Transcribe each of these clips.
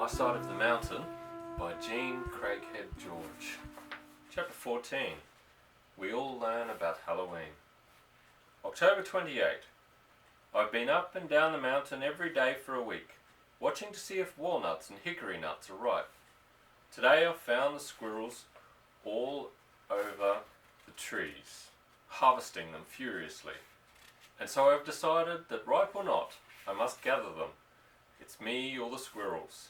My Side of the Mountain by Jean Craighead George. Chapter 14. We all learn about Halloween. October 28. I've been up and down the mountain every day for a week, watching to see if walnuts and hickory nuts are ripe. Today I've found the squirrels all over the trees, harvesting them furiously. And so I've decided that, ripe or not, I must gather them. It's me or the squirrels.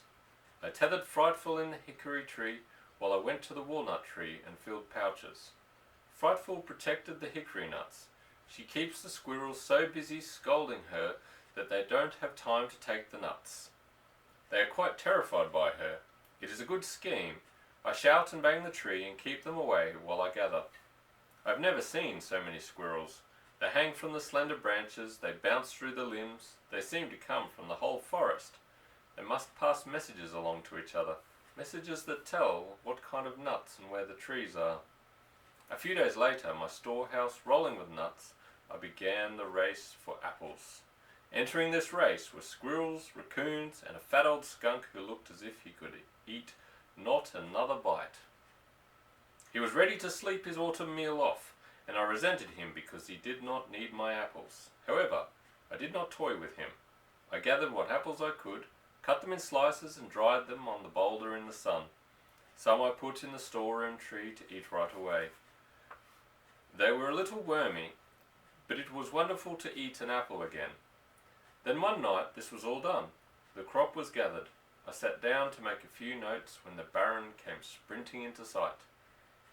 I tethered Frightful in the hickory tree while I went to the walnut tree and filled pouches. Frightful protected the hickory nuts. She keeps the squirrels so busy scolding her that they don't have time to take the nuts. They are quite terrified by her. It is a good scheme. I shout and bang the tree and keep them away while I gather. I've never seen so many squirrels. They hang from the slender branches, they bounce through the limbs, they seem to come from the whole forest. They must pass messages along to each other, messages that tell what kind of nuts and where the trees are. A few days later, my storehouse rolling with nuts, I began the race for apples. Entering this race were squirrels, raccoons, and a fat old skunk who looked as if he could eat not another bite. He was ready to sleep his autumn meal off, and I resented him because he did not need my apples. However, I did not toy with him. I gathered what apples I could, cut them in slices and dried them on the boulder in the sun. Some I put in the storeroom tree to eat right away. They were a little wormy, but it was wonderful to eat an apple again. Then one night this was all done. The crop was gathered. I sat down to make a few notes when the Baron came sprinting into sight.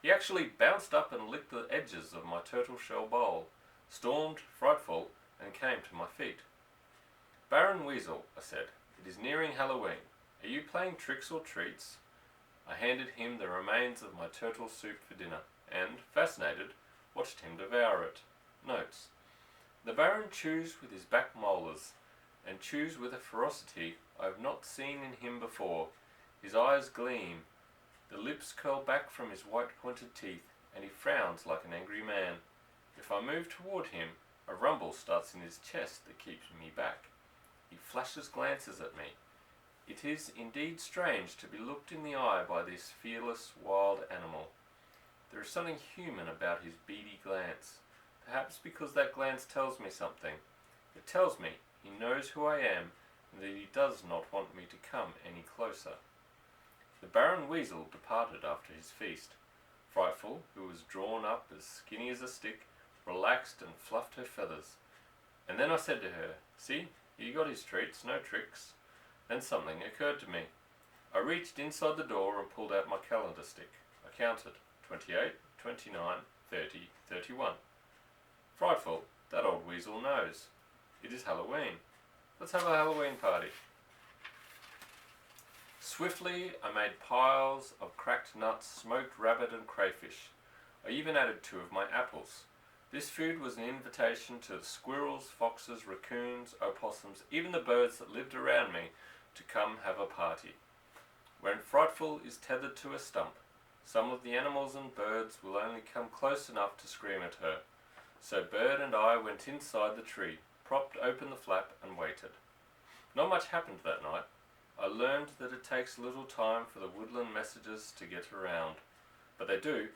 He actually bounced up and licked the edges of my turtle shell bowl, stormed, Frightful, and came to my feet. "Baron Weasel," I said, "it is nearing Halloween. Are you playing tricks or treats?" I handed him the remains of my turtle soup for dinner, and, fascinated, watched him devour it. Notes. The Baron chews with his back molars, and chews with a ferocity I have not seen in him before. His eyes gleam. The lips curl back from his white pointed teeth, and he frowns like an angry man. If I move toward him, a rumble starts in his chest that keeps me back. He flashes glances at me. It is indeed strange to be looked in the eye by this fearless wild animal. There is something human about his beady glance, perhaps because that glance tells me something. It tells me he knows who I am and that he does not want me to come any closer. The Baron Weasel departed after his feast. Frightful, who was drawn up as skinny as a stick, relaxed and fluffed her feathers. And then I said to her, "See, he got his treats, no tricks." Then something occurred to me. I reached inside the door and pulled out my calendar stick. I counted 28, 29, 30, 31. Frightful, that old weasel knows. It is Halloween. Let's have a Halloween party. Swiftly, I made piles of cracked nuts, smoked rabbit and crayfish. I even added 2 of my apples. This food was an invitation to the squirrels, foxes, raccoons, opossums, even the birds that lived around me to come have a party. When Frightful is tethered to a stump, some of the animals and birds will only come close enough to scream at her. So Bird and I went inside the tree, propped open the flap and waited. Not much happened that night. I learned that it takes a little time for the woodland messages to get around, but they do.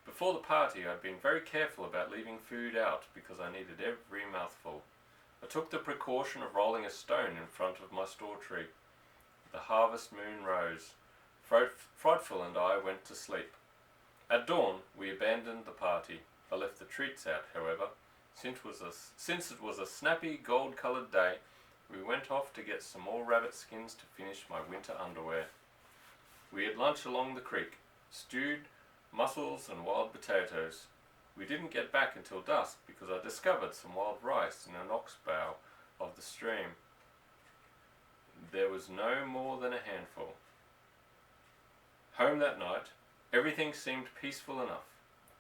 Before the party, I'd been very careful about leaving food out because I needed every mouthful. I took the precaution of rolling a stone in front of my store tree. The harvest moon rose. Frightful and I went to sleep. At dawn, we abandoned the party. I left the treats out, however. Since it was a snappy, gold-coloured day, we went off to get some more rabbit skins to finish my winter underwear. We had lunch along the creek, stewed mussels and wild potatoes. We didn't get back until dusk because I discovered some wild rice in an oxbow of the stream. There was no more than a handful. Home that night, everything seemed peaceful enough.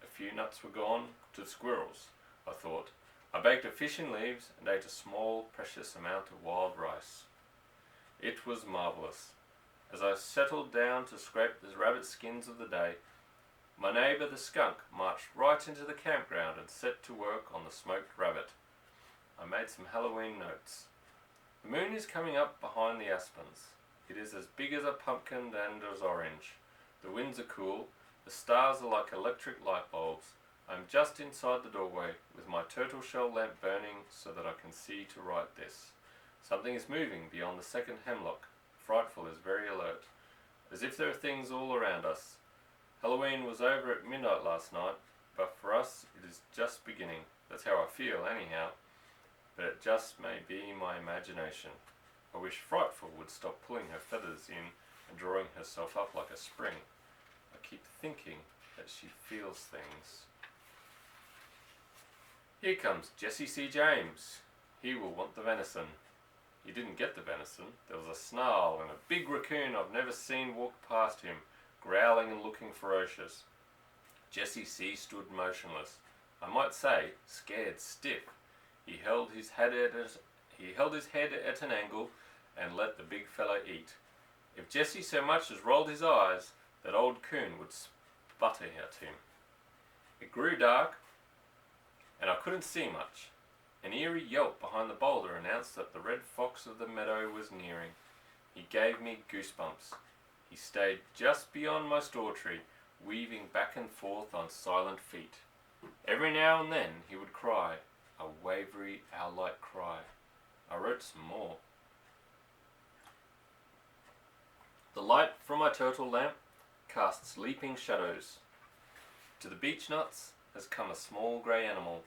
A few nuts were gone to the squirrels, I thought. I baked a fish in leaves and ate a small, precious amount of wild rice. It was marvellous. As I settled down to scrape the rabbit skins of the day, my neighbour the skunk marched right into the campground and set to work on the smoked rabbit. I made some Halloween notes. The moon is coming up behind the aspens. It is as big as a pumpkin and as orange. The winds are cool. The stars are like electric light bulbs. I'm just inside the doorway with my turtle shell lamp burning so that I can see to write this. Something is moving beyond the second hemlock. Frightful is very alert. As if there are things all around us. Halloween was over at midnight last night, but for us it is just beginning. That's how I feel anyhow. But it just may be my imagination. I wish Frightful would stop pulling her feathers in and drawing herself up like a spring. I keep thinking that she feels things. Here comes Jesse C. James. He will want the venison. He didn't get the venison. There was a snarl and a big raccoon I've never seen walk past him, growling and looking ferocious. Jesse C. stood motionless. I might say, scared stiff. He held his head at an angle and let the big fellow eat. If Jesse so much as rolled his eyes, that old coon would sputter at him. It grew dark, and I couldn't see much. An eerie yelp behind the boulder announced that the red fox of the meadow was nearing. He gave me goosebumps. He stayed just beyond my store tree, weaving back and forth on silent feet. Every now and then he would cry, a wavery owl-like cry. I wrote some more. The light from my turtle lamp casts leaping shadows. To the beech nuts has come a small grey animal.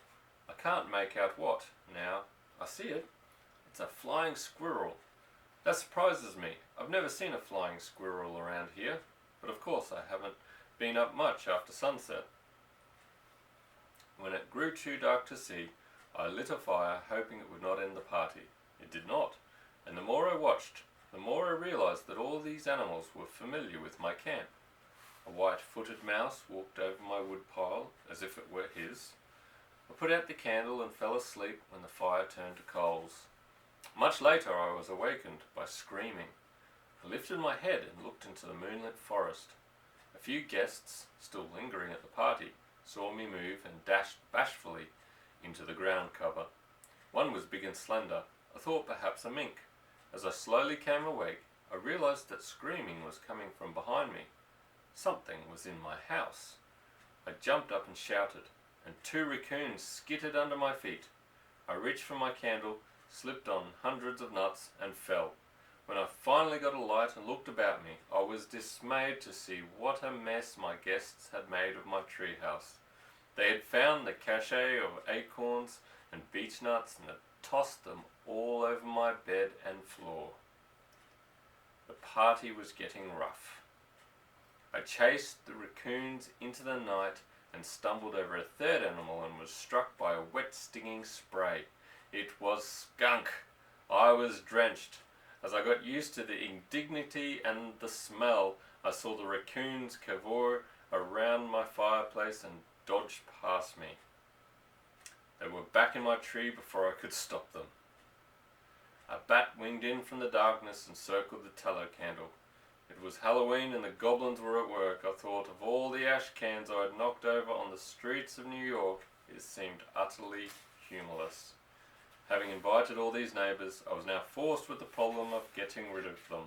I can't make out what, now. I see it. It's a flying squirrel. That surprises me. I've never seen a flying squirrel around here, but of course I haven't been up much after sunset. When it grew too dark to see, I lit a fire, hoping it would not end the party. It did not, and the more I watched, the more I realized that all these animals were familiar with my camp. A white-footed mouse walked over my woodpile as if it were his. I put out the candle and fell asleep when the fire turned to coals. Much later I was awakened by screaming. I lifted my head and looked into the moonlit forest. A few guests, still lingering at the party, saw me move and dashed bashfully into the ground cover. One was big and slender. I thought perhaps a mink. As I slowly came awake, I realized that screaming was coming from behind me. Something was in my house. I jumped up and shouted, and 2 raccoons skittered under my feet. I reached for my candle, slipped on hundreds of nuts, and fell. When I finally got a light and looked about me, I was dismayed to see what a mess my guests had made of my treehouse. They had found the cache of acorns and beech nuts and had tossed them all over my bed and floor. The party was getting rough. I chased the raccoons into the night and stumbled over a third animal and was struck by a wet stinging spray. It was skunk. I was drenched. As I got used to the indignity and the smell, I saw the raccoons cavor around my fireplace and dodged past me. They were back in my tree before I could stop them. A bat winged in from the darkness and circled the tallow candle. It was Halloween and the goblins were at work. I thought of all the ash cans I had knocked over on the streets of New York. It seemed utterly humorless. Having invited all these neighbours, I was now forced with the problem of getting rid of them.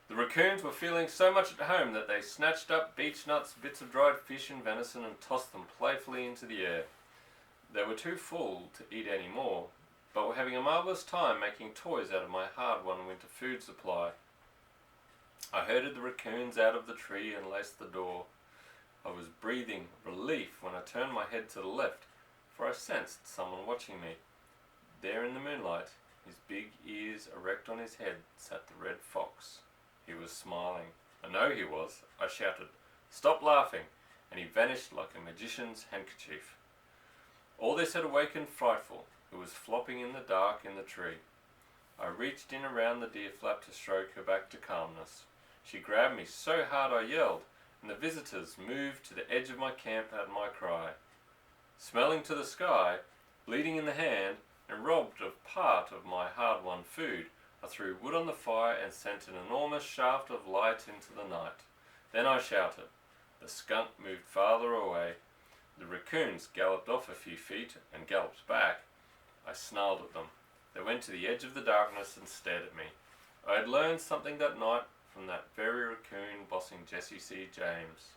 The raccoons were feeling so much at home that they snatched up beech nuts, bits of dried fish and venison and tossed them playfully into the air. They were too full to eat any more, but were having a marvellous time making toys out of my hard-won winter food supply. I herded the raccoons out of the tree and laced the door. I was breathing relief when I turned my head to the left, for I sensed someone watching me. There in the moonlight, his big ears erect on his head, sat the red fox. He was smiling. I know he was. I shouted, "Stop laughing!" and he vanished like a magician's handkerchief. All this had awakened Frightful, who was flopping in the dark in the tree. I reached in around the deer flap to stroke her back to calmness. She grabbed me so hard I yelled, and the visitors moved to the edge of my camp at my cry. Smelling to the sky, bleeding in the hand, and robbed of part of my hard-won food, I threw wood on the fire and sent an enormous shaft of light into the night. Then I shouted. The skunk moved farther away. The raccoons galloped off a few feet and galloped back. I snarled at them. They went to the edge of the darkness and stared at me. I had learned something that night from that very raccoon bossing Jesse C. James.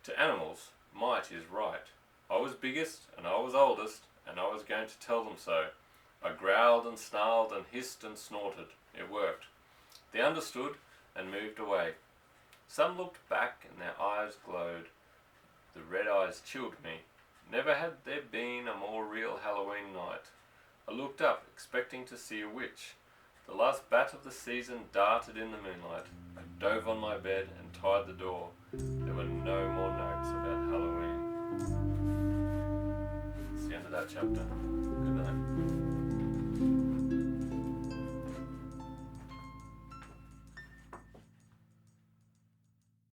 To animals, might is right. I was biggest, and I was oldest, and I was going to tell them so. I growled and snarled and hissed and snorted. It worked. They understood and moved away. Some looked back and their eyes glowed. The red eyes chilled me. Never had there been a more real Halloween night. I looked up, expecting to see a witch. The last bat of the season darted in the moonlight. I dove on my bed and tied the door. There were no more notes about Halloween. That's the end of that chapter. Good night.